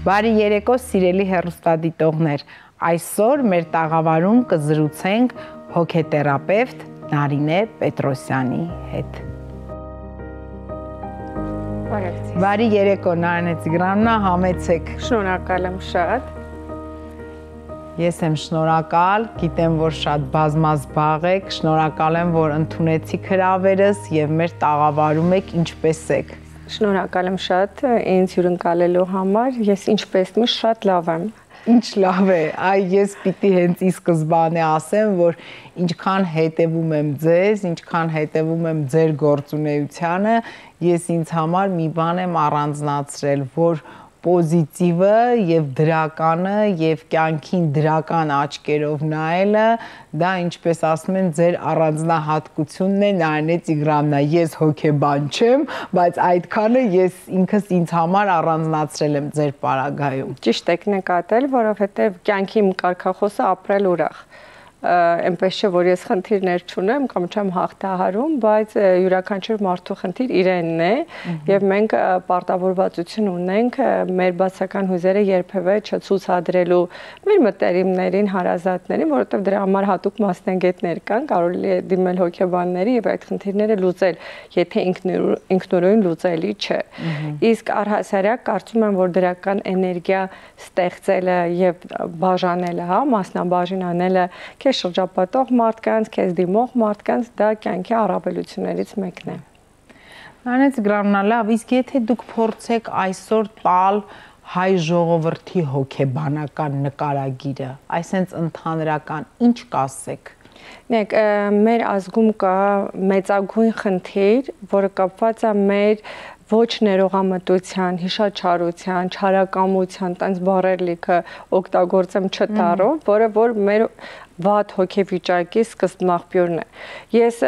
Բարի երեկո, սիրելի հեռուստադիտողներ, այսօր մեր տաղավարում կզրուցենք հոգեթերապևտ Նարինե Պետրոսյանի հետ։ Բարի երեկո, Նարինե Տիգրановնա, համեցեք։ Շնորհակալ եմ շատ։ Ես եմ շնորհակալ, գիտեմ, որ շատ բազմազբաղ եք, շնորհակալ եմ, որ ընդունեցիք հրավերս եւ մեր տաղավարում եք, ինչպես եք։ Շնորհակալ եմ շատ ինձ հյուրընկալելու համար, ես ինչպես միշտ շատ լավ եմ։ Ինչ լավ է, ես պիտի հենց ի սկզբանե ասեմ, որ ինչքան հետևում եմ ձեզ, ինչքան հետևում եմ ձեր գործունեությանը, ես ինձ համար մի բան եմ առանձնացրել, որ պոզիտիվը եւ դրականը եւ կյանքին դրական աչքերով նայելը, դա ինչպես ասում են, ձեր առանձնահատկությունն է, Նարինե Տիգրановնա, ես հոգեբան չեմ, բայց այդքանը ես ինքս ինձ համար առանձնացրել եմ ձեր պարագայում։ Ճիշտ եք նկատել, որովհետեւ կյանքի իմ կարգախոսը ապրել ուրախ։ Այնպես չէ, որ ես խնդիրներ չունեմ կամ չեմ հաղթահարում, բայց յուրաքանչյուր մարդու խնդիր իրենն է եւ մենք պարտավորվածություն ունենք մեր բացական հույզերը երբևէ չցուցադրելու մեր մտերիմներին, հարազատներին, որովհետեւ դրա համար հատուկ մասնագետներ կան, կարելի է դիմել հոգեբանների եւ այդ խնդիրները լուծել, եթե ինքնուրույն լուծելի չէ։ Իսկ առհասարակ կարծում եմ, որ դրական էներգիա ստեղծելը եւ բաժանելը, մասնաբաժին անելը շրջապատող մարդկանց, քեզ դիմող մարդկանց, դա կյանքի առավելություններից մեկն է։ Նարինե Տիգրановնա, լավ, իսկ եթե դուք փորձեք այսօր տալ հայ ժողովրդի հոգեբանական նկարագիրը, այսենց ընդհանրական, ինչ կասեք։ Նեք, մեր ազգում կա մեծագույն խնդիր, որը կապված է մեր ոչ ներողամտության, հիշաչարության, չարակամության, տենց բառեր լիքը օգտագործեմ չտառով, որը որ մեր վատ հոգեվիճակի սկզբնաղբյուրն է։ Ես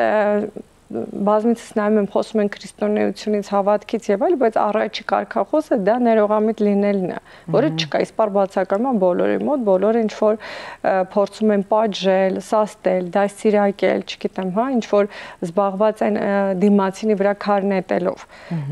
բազմիցս նայում եմ, խոսում են քրիստոնեությունից, հավատքից եւ այլ, բայց առաջի կարգախոսը դա ներողամիտ լինելն է, որը չկա, իսպար բացակայում է բոլորի մոտ, բոլորը ինչ որ փորձում են պատժել, սաստել, դաստիարակել, չգիտեմ, հա, ինչ որ զբաղված են դիմացինի վրա քար նետելով։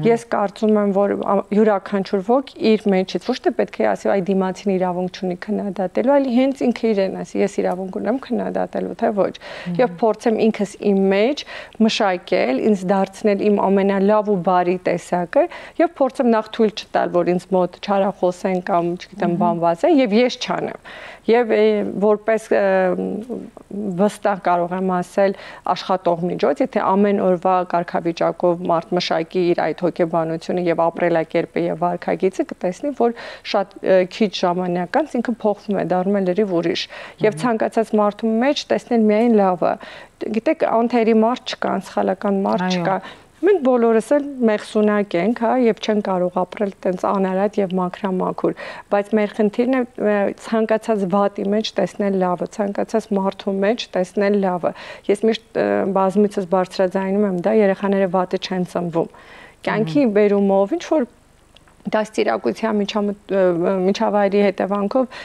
Ես կարծում եմ, որ յուրաքանչյուր ոք իր մեջից ոչ թե պետք է ասի, այ դիմացին իրավունք չունի քննադատելու, այլ հենց ինքը իրեն ասի, ես իրավունք ունեմ քննադատելու, թե ոչ։ Եվ փորձեմ ինքս իմ մեջ մշակել, ինձ դարձնել իմ ամենալավ ու բարի տեսակը եւ փորձեմ նախ թույլ չտալ, որ ինձ մոտ չարախոսեն կամ, չգիտեմ, բանվածեն եւ ես չանեմ։ Եվ որպես վստահ կարող եմ ասել աշխատող միջոց, եթե ամեն օրվա կարգավիճակով մարդ մշակի իր այդ հոգեբանությունը եւ ապրելակերպը եւ վարքագիծը, կտեսնի, որ շատ քիչ ժամանակ անց ինքը փոխվում է, դառնում է լրիվ ուրիշ։ Եվ ցանկացած մարդու մեջ տեսնել միայն լավը։ Գիտեք, անթերի մարդ չկա, անսխալական մարդ չկա։ Մենք բոլորս էլ մեղսունակ ենք, հա, եւ չեն կարող ապրել տենց անարատ եւ մաքրամաքուր, բայց մեր խնդիրն է ցանկացած վատի մեջ տեսնել լավը, ցանկացած մարդու մեջ տեսնել լավը։ Ես միշտ բազմիցս բարձրաձայնում եմ դա, երեխաները վատը չեն ծնվում։ Կյանքի բերումով ինչ որ դաստիարակության միջավայրի հետևանքով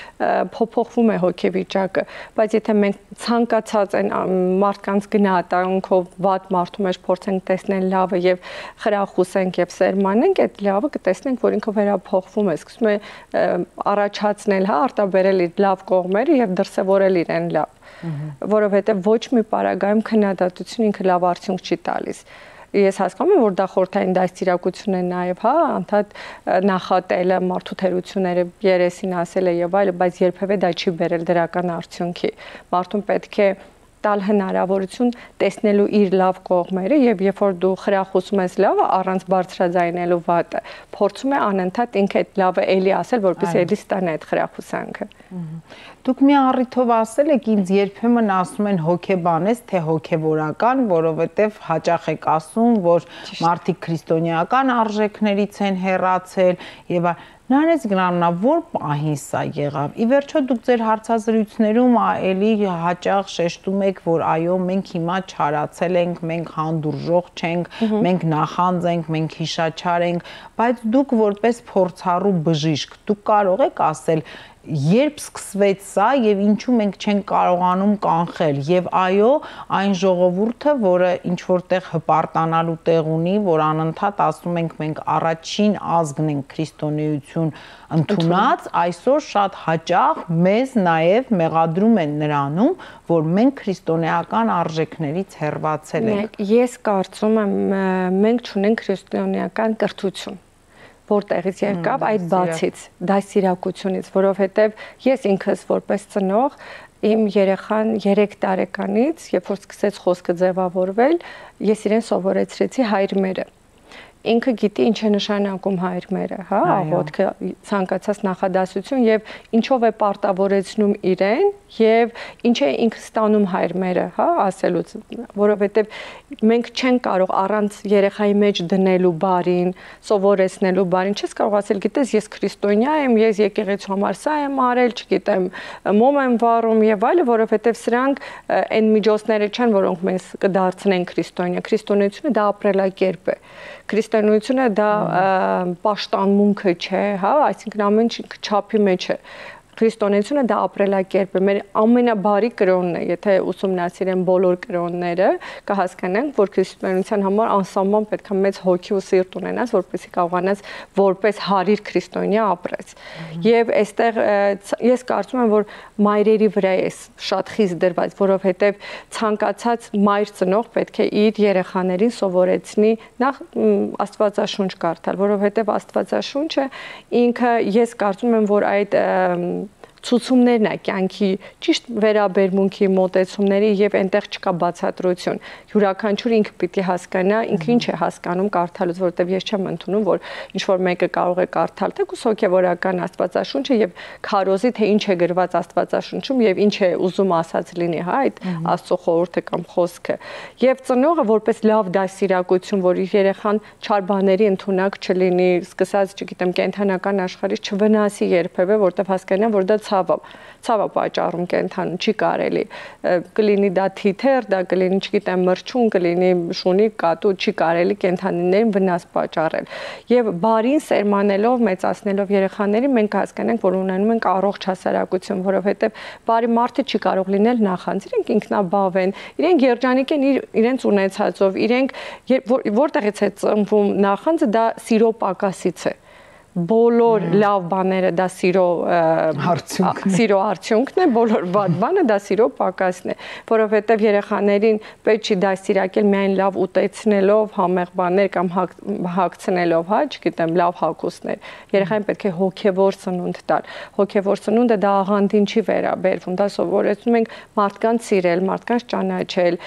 փոփոխվում է հոգեվիճակը, բայց եթե մենք ցանկացած այն մարդկանց գնահատանքով վատ մարդու մեջ փորձենք տեսնել լավը եւ խրախուսենք եւ սերմանենք, այդ լավը կտեսնենք, որ ինքը վերափոխվում է, սկսում է առաջացնել, հա, արտաբերել իր լավ կողմերը եւ դրսեւորել իրեն լավ, որովհետեւ ոչ մի պարագայում քննադատություն ինքը լավ արդյունք չի տալիս։ Ես հասկանում եմ, որ դա խորհրդային դաստիարակություն է նաև, հա, անդադ նախատելը, մարդու թերությունները երեսին ասելը եւ այլը, բայց երբևէ դա չի բերել դրական արդյունքի։ Մարդուն պետք է տալ հնարավորություն տեսնելու իր լավ կողմերը եւ երբ որ դու խրախուսում ես լավը առանց բարձրաձայնելու վատը, փորձում է անընդհատ ինքը այդ լավը էլի ասել, որպեսզի էլի ստանա այդ խրախուսանքը։ Դուք մի առիթով ասել եք, ինձ երբեմն ասում են հոգեբան ես, թե հոգեվորական, որովհետև հաճախ եք ասում, որ մարդիկ քրիստոնեական արժեքներից են հեռացել եւ Նարինե Տիգրановնա, որ պահին սա եղավ։ Ի վերջո դուք ձեր հարցազրույցներում էլի հաճախ շեշտում եք, որ այո, մենք հիմա չարացել ենք, մենք հանդուրժող չենք, մենք նախանձ ենք, մենք հիշաչար ենք, բայց դուք որպես փորձառու բժիշկ, դուք կարող եք ասել, երբ սկսվեց սա եւ ինչու մենք չենք կարողանում կանխել եւ այո այն ժողովուրդը, որը ինչ որտեղ հպարտանալու տեղ ունի, որ անընդհատ ասում ենք մենք առաջին ազգն ենք քրիստոնեություն ընդունած, այսօր շատ հաճախ մեզ նաեւ մեղադրում են նրանում, որ մենք քրիստոնեական արժեքներից հեռացել ենք։ Ես կարծում եմ մենք չունենք քրիստոնեական կրթություն, որտեղից եկավ այդ բացից, դասիրակությունից, որովհետև ես ինքս որպես ծնող իմ երեխան 3 տարեկանից, երբ որ սկսեց խոսքը ձևավորվել, ես իրեն սովորեցրեցի հայրմերը։ Ինքը գիտի ինչ է նշանակում հայրմերը, հա, աղոթքը, ցանկացած նախադասություն եւ ինչով է պարտավորեցնում իրեն եւ ինչ է ինքը ստանում հայրմերը, հա, ասելուց, որովհետեւ մենք չենք կարող առանց երեխայի մեջ դնելու բարին, սովորեցնելու բարին, չես կարող ասել, գիտես, ես քրիստոնյա եմ, ես եկեղեցու համար սա եմ արել, չգիտեմ, մոմ եմ վառում եւ այլը, որովհետեւ սրանք այն միջոցները չեն, որոնք մեզ կդարձնեն քրիստոնյա։ Քրիստոնեությունը դա ապրելակերպ է։ Քրիստոնեությունը դա պաշտամունքը չէ, հա, այսինքն ամեն ինչ չափի մեջ է։ Քրիստոնեությունը դա ապրելակերպ է, մեր ամենաբարի կրոնն է, եթե ուսումնասիրեն բոլոր կրոնները, կհասկանանք, որ քրիստոնեության համար անսահման պետք է մեծ հոգի ու սիրտ ունենաս, որպեսզի կարողանաս որպես հարիր քրիստոնյա ապրես։ Եվ այստեղ ես կարծում եմ, որ մայրերի վրա է շատ խիստ դրված, որովհետև ցանկացած մայր ծնող պետք է իր երեխաներին սովորեցնի նախ Աստվածաշունչ կարդալ, որովհետև Աստվածաշունչը ինքը ես կարծում եմ, որ այդ ցուցումներն է կյանքի ճիշտ վերաբերմունքի մոտեցումների եւ այնտեղ չկա բացատրություն։ Յուրաքանչյուր ինքը պիտի հասկանա, ինքը ինչ է հասկանում կարդալուց, որովհետեւ ես չեմ ընդունում, որ ինչ որ մեկը կարող է կարդալ թեկուզ հոգեվորական Աստվածաշունչը եւ քարոզի թե ինչ է գրված Աստվածաշունչում եւ ինչ է ուզում ասած լինի, հա, այդ Աստծո խորհուրդը կամ խոսքը։ Եվ ծնողը որպես լավ դասիրակություն, որ իր երեխան չար բաների ընդունակ չլինի, սկսած, չգիտեմ, կենթանական աշխարհից չվնասի երբևէ, որտեվ հասկանա, որ դա ցավը պատճառում կենթանու չի կարելի, կլինի դա թիթեռ, դա կլինի, չգիտեմ, մրջուն, կլինի շունիկ, կատու, չի կարելի կենթանիներին վնաս պատճառել։ Եւ բարին սերմանելով, մեծացնելով երեխաներին մենք հասկանանք, որ ունենում ենք առողջ հասարակություն, որովհետեւ բարի մարդը չի կարող լինել նախանձ, իրենք ինքնաբավ են, իրենք երջանիկ են իրենց ունեցածով, իրենք որտեղից է ծնվում նախանձը, դա սիրո պակասից է։ Բոլոր լավ բաները դա սիրո արդյունքն է, բոլոր վատ բանը դա սիրո պակասն է, որովհետև երեխաներին պետք չի դաստիարակել միայն լավ ուտեցնելով, համեղ բաներ կամ հագցնելով, հա, չգիտեմ, լավ հագուստներ։ Երեխային պետք է հոգևոր ծնունդ տալ։ Հոգևոր ծնունդը դա աղանդին չի վերաբերվում, դա սովորեցնում ենք մարդկանց սիրել, մարդկանց ճանաչել,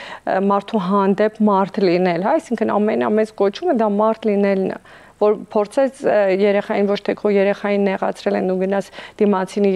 մարդու հանդեպ մարդ լինել, հա, այսինքն ամենամեծ կոչումը դա մարդ լինելն է, որ փորձեց երեխային ոչ թե քո երեխային նեղացրել են ու գնաս դիմացինի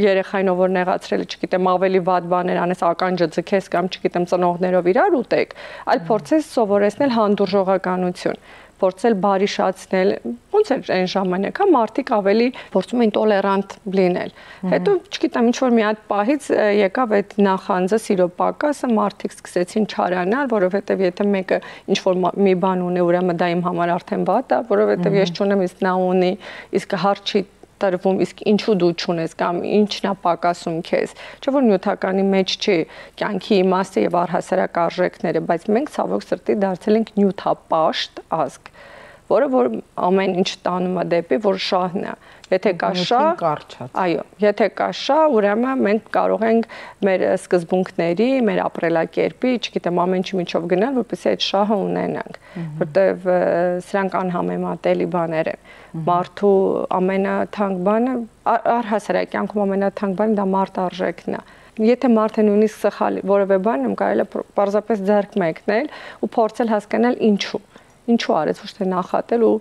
երեխային ով որ նեղացրել է, չգիտեմ, ավելի վատ բաներ անես, ականջը ձգես կամ չգիտեմ ծնողներով իրար ուտեք, այլ փորձեց սովորեցնել հանդուրժողականություն, փորձել բարիշացնել, ոնց էր այն ժամանակ, հա, մարդիկ ավելի փորձում էին տոլերանտ լինել։ Հետո, չգիտեմ, ինչ որ մի հատ պահից եկավ այդ նախանձը, սիրո պակասը, մարդիկ սկսեցին չարանալ, որովհետև եթե մեկը ինչ որ մի բան ունի, ուրեմն դա իմ համար արդեն վատ է, որովհետև ես չունեմ, իսկ նա ունի, իսկ հարց չի տրվում, իսկ ինչու դու չունես կամ ինչն է պակասում քեզ, չէ՞ որ նյութականի մեջ չի կյանքի իմաստը եւ առհասարակ արժեքները, բայց մենք ցավոք սրտի դարձել ենք նյութապաշտ ազգ, որը որ ամեն ինչ տանում է դեպի որ շահն է։ Եթե կա շահ, այո, եթե կա շահ, ուրեմն մենք կարող ենք մեր սկզբունքների, մեր ապրելակերպի, չգիտեմ, ամեն ինչի միջով գնալ, որպեսզի այդ շահը ունենանք, որտեվ սրանք անհամեմատելի բաներ են։ Մարդու ամենաթանկ բանը, առհասարակ կյանքում ամենաթանկ բանը դա մարդ արժեքն է։ Եթե մարդը նույնիսկ սխալ որևէ բան կարելի է պարզապես ձեռք մեկնել ու փորձել հասկանալ ինչու արեց, ոչ թե նախատել ու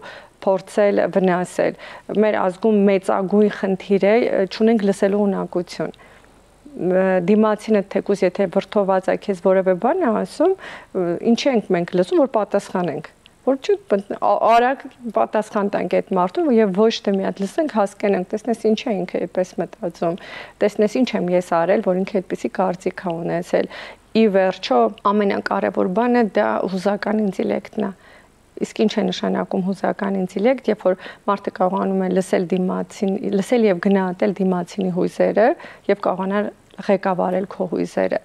փորձել վնասել։ Մեր ազգում մեծագույն խնդիր է, չունենք լսելու ունակություն։ Դիմացինը թեկուզ եթե վրդոված է քեզ որևէ բան է ասում, ինչ ենք մենք լսում, որ պատասխանենք։ Որ արագ պատասխան տանք այդ մարդուն եւ ոչ թե մի հատ լսենք, հասկանանք, տեսնես ինչ է ինքը այդպես մտածում, տեսնես ինչ եմ ես արել, որ ինքը այդպեսի կարծիք է ունեցել։ Ի վերջո ամենակարևոր բանը դա հուզական ինտելեկտն է։ Իսկ ինչ է նշանակում հուզական ինտելեկտ, երբ որ մարդը կարողանում է լսել եւ գնահատել դիմացինի հույզերը եւ կարողանալ ղեկավարել քո հույզերը,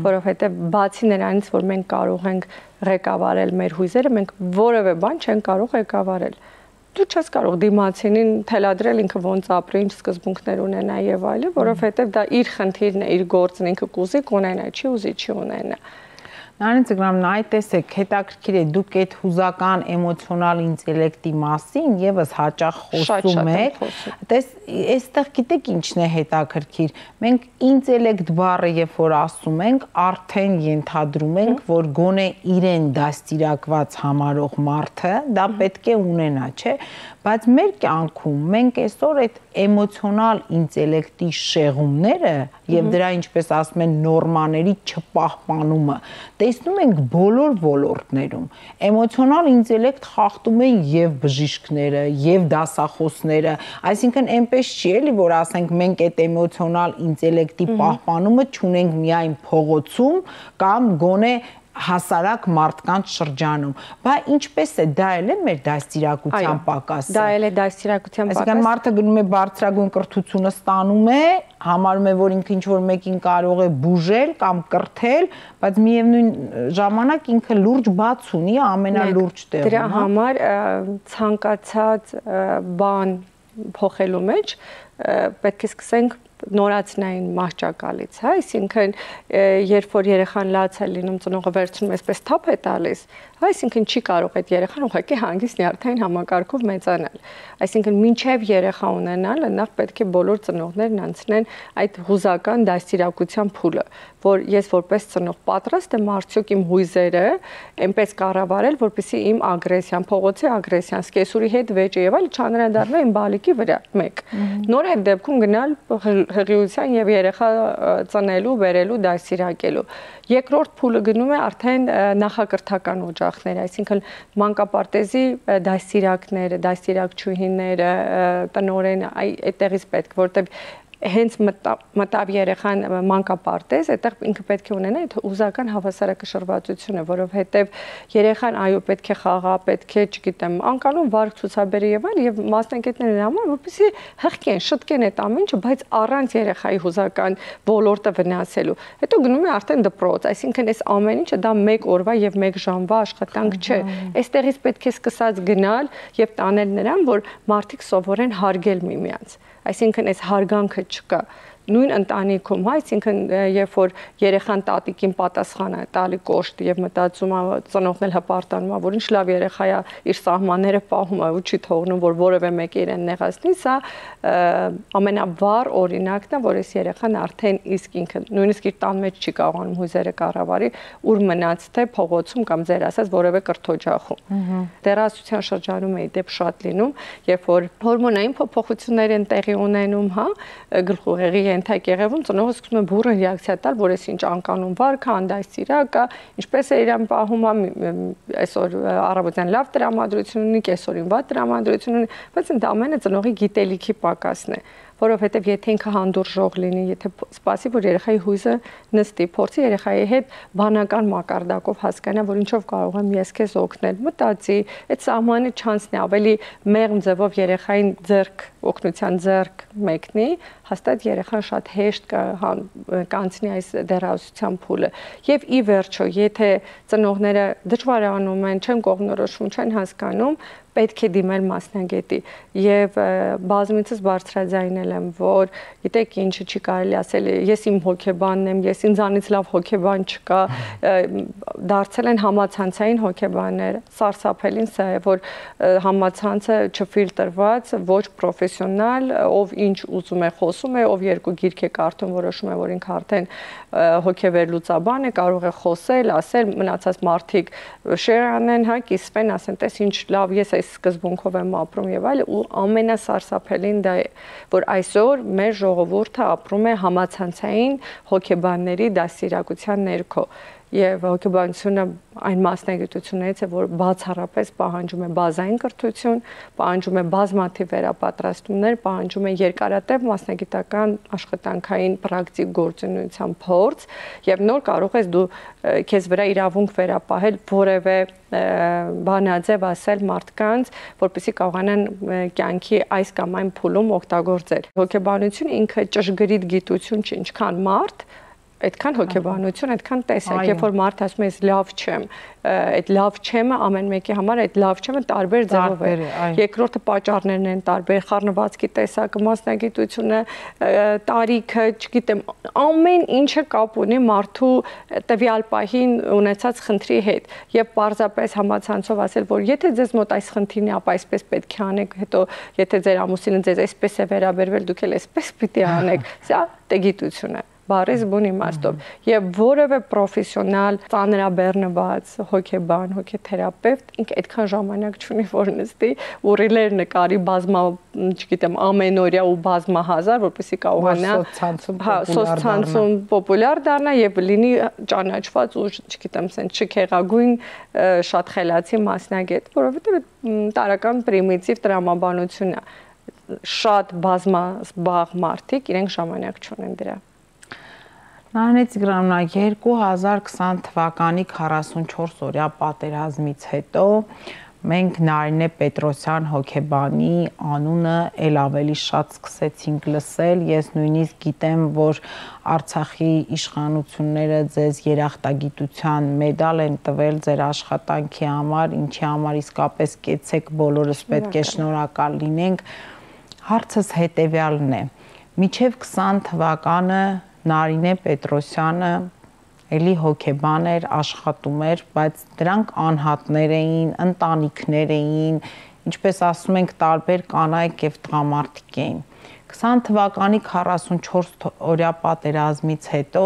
որովհետեւ բացի նրանից, որ մենք կարող ենք ղեկավարել մեր հույզերը, մենք որևէ բան չենք կարող ղեկավարել։ Դու չես կարող դիմացինին թելադրել ինքը ոնց ապրի, ինչ սկզբունքներ ունենա եւ այլն, որովհետեւ դա իր խնդիրն է, իր գործն ինքը կուզի կունենա, չի ուզի չի ունենա։ Նարին Ծգրամ, նայ տեսեք, հետաքրքիր է դուք այդ հուզական էմոցիոնալ ինտելեկտի մասին եւս հաճախ խոսում եք։ Այստեղ գիտեք ինչն է հետաքրքիր։ Մենք ինտելեկտ բառը երբ որ ասում ենք, արդեն ենթադրում ենք, որ գոնե իրեն դաստիարակված համարող մարդը դա պետք է ունենա, չէ՞։ Բայց մեր կյանքում մենք այսօր այդ էմոցիոնալ ինտելեկտի շեղումները եւ դրա ինչպես ասում են նորմաների չպահպանումը տեսնում ենք բոլոր ոլորտներում։ Էմոցիոնալ ինտելեկտ խախտում են եւ բժիշկները, եւ դասախոսները, այսինքն այնպես չի էլի, որ ասենք մենք այդ էմոցիոնալ ինտելեկտի պահպանումը չունենք միայն փողոցում կամ գոնե հասարակ մարդկանց շրջանում, բայց ինչպես է դա էլ է մեր դաստիարակության պակասը։ Դա էլ է դաստիարակության պակասը։ Այսինքն մարդը գնում է բարձրագույն կրթությունը ստանում է, համարում է, որ ինքը ինչ-որ մեկին կարող է բուժել կամ կրթել, բայց միևնույն ժամանակ ինքը լուրջ բաց ունի ամենալուրջ տեղում։ Դրա համար ցանկացած բան փոխելու մեջ պետք է սկսենք նորացնային մահճակալից, հա, այսինքն երբ որ երեխան լաց է լինում, ծնողը վերցնում այսպես թափ է տալիս, հա, այսինքն չի կարող այդ երեխան ուղղակի հանգիստ նյարդային համակարգով մեծանալ։ Այսինքն մինչև երեխա ունենալը նախ պետք է բոլոր ծնողներն անցնեն այդ հուզական դաստիարակության փուլը, որ ես որպես ծնող պատրաստ եմ արդյոք իմ հույզերը այնպես կառավարել, որպեսզի իմ ագրեսիան, փողոցի ագրեսիան, սկեսուրի հետ վեճը եւ այլն չանդրադառնա իմ բալիկի վրա, մեկ։ Նոր այդ դեպքում գնալ հղիության եւ երեխա ծնելու, բերելու, դաստիարակելու։ Երկրորդ փուլը գնում է արդեն նախակրթական օջախներ, այսինքն մանկապարտեզի դաստիարակները, դաստիարակչուհիները, տնօրենը, այդտեղից պետք, որտեղ հենց մտավ երեխան մանկապարտեզ, այդտեղ ինքը պետք է ունենա այդ հուզական հավասարակշռվածությունը, որովհետև երեխան այո պետք է խաղա, պետք է, չգիտեմ, անկանոն վարք ցուցաբերի եւ այլ եւ մասնագետների համար, որպեսզի հղկեն, շտկեն այդ ամեն ինչը, բայց առանց երեխայի հուզական ոլորտը վնասելու։ Հետո գնում է արդեն դպրոց, այսինքն այս ամեն ինչը դա 1 օրվա եւ 1 ժամվա աշխատանք չէ։ Այստեղից պետք է սկսած գնալ եւ տանել նրան, որ մարդիկ սովորեն հարգել միմյանց։ Այսինքն այս հարգանքը չկա նույն ընտանիքում, հա, այսինքն երբ որ երեխան տատիկին պատասխան է տալի կոշտ եւ մտածում է ծնողն էլ հպարտանում է, որ ինչ լավ երեխա է, իր սահմանները պահում է ու չի թողնում, որ որևէ մեկը իրեն նեղացնի, սա ամենավառ օրինակն է, որ այս երեխան արդեն իսկ ինքը նույնիսկ իր տան մեջ չի կարողանում հույզերը կառավարի, ուր մնաց թե փողոցում կամ ձեր ասած որևէ կրթօջախում։ Դեռահասության շրջանում է դեպ շատ լինում, երբ որ հորմոնային փոփոխություններ են տեղի ունենում, հա, գլխուղեղի ենթակեղևում ծնողը սկսում է բուռն ռեակցիա տալ, որ այս ինչ անկանոն վարք է, անդաստիրակ է, ինչպես է իրան պահում է, այսօր առավոտյան լավ տրամադրություն ունի, կեսօրին վատ տրամադրություն ունի, բայց դա ամենը ծնողի գիտելիքի պակասն է, որովհետև եթե ինքը հանդուրժող լինի, եթե սպասի, որ երեխայի հույզը նստի, փորձի երեխայի հետ բանական մակարդակով հասկանա, որ ինչով կարող եմ ես քեզ օգնել, մտածի, այդ սահմանը չանցնի, ավելի մեղմ ձևով երեխային ձեռք, օգնության ձեռք մեկնի, հաստատ երեխան շատ հեշտ կանցնի այս դեռահասության փուլը։ Եվ ի վերջո, եթե ծնողները դժվար անում են, չեն կողմնորոշվում, չեն հասկանում, պետք է դիմել մասնագետի եւ բազմիցս բարձրաձայնել եմ, որ գիտեք ինչը չի կարելի ասել, ես իմ հոգեբանն եմ, ես ինձանից լավ հոգեբան չկա, դարձել են համացանցային հոգեբաններ, սարսափելին սա է, որ համացանցը չֆիլտրված, ոչ պրոֆեսիոնալ, ով ինչ ուզում է խոսում է, ով երկու գիրք է կարդում, որոշում է, որ ինքը արդեն հոգեվերլուծաբան է, կարող է խոսել, ասել, մնացած մարդիկ շեյր անեն, հա, կիսվեն, ասեն, տես ինչ լավ, ես այս սկզբունքով եմ ապրում եւ այլ, ու ամենասարսափելին դա է, որ այսօր մեր ժողովուրդը ապրում է համացանցային հոգեբանների դաստիարակության ներքո։ եւ հոգեբանությունը այն մասնագիտություններից է, որ բացառապես պահանջում է բազային կրթություն, պահանջում է բազմաթիվ վերապատրաստումներ, պահանջում է երկարատև մասնագիտական աշխատանքային պրակտիկ գործունեության փորձ եւ նոր կարող ես դու քեզ վրա իրավունք վերապահել որևէ բանաձև ասել մարդկանց, որպեսզի կարողանան կյանքի այս կամ այն փուլում օգտագործել։ Հոգեբանությունը ինքը ճշգրիտ գիտություն չի, ինչքան մարդ այդքան հոգեբանություն, այդքան տեսակ, երբ որ մարդ ասում է ես լավ չեմ, այդ լավ չեմը ամեն մեկի համար այդ լավ չեմը տարբեր ձևով է։ Երկրորդը պատճառներն են տարբեր, խառնվածքի տեսակը, մասնագիտությունը, տարիքը, չգիտեմ, ամեն ինչը կապ ունի մարդու տվյալ պահին ունեցած խնդրի հետ։ Եվ պարզապես համացանցով ասել, որ եթե ձեզ մոտ այս խնդիրն է, ապա այսպես պետք է անեք, հետո եթե ձեր ամուսինը ձեզ այսպես է վերաբերվել, դուք էլ այսպես պիտի անեք, սա տեգիտություն է։ Բարես բուն իմաստով եւ որևէ պրոֆեսիոնալ ծանրաբեռնված հոգեբան, հոգեթերապևտ ինքը այդքան ժամանակ չունի որ նստի ուրիլեր նկարի բազմա, չգիտեմ, ամենօրյա ու բազմահազար, որպեսզի կարողանա սոցցանցում պոպուլյար դառնա եւ լինի ճանաչված ու չգիտեմ, ասեն չքեղագույն շատ խելացի մասնագետ, որովհետեւ տարական պրիմիտիվ տրամաբանություն է, շատ բազմազբաղ մարդիկ իրենք ժամանակ չունեն դրա։ Նարինե Տիգրановna, 2020 թվականի 44 օրյա պատերազմից հետո մենք Նարինե Պետրոսյան հոգեբանի անունը ել ավելի շատ սկսեցինք լսել, ես նույնիսկ գիտեմ, որ Արցախի իշխանությունները ձեզ երախտագիտության մեդալ են տվել ձեր աշխատանքի համար, ինչի համար իսկապես կեցեք, բոլորս պետք է շնորհակալ լինենք։ Հարցս հետևյալն է. մինչև 20 թվականը Նարինե Պետրոսյանը էլի հոգեբան էր, աշխատում էր, բայց դրանք անհատներ էին, ընտանիքներ էին, ինչպես ասում ենք, տարբեր կանայք եւ տղամարդիկ էին։ 20 թվականի 44 օրյա պատերազմից հետո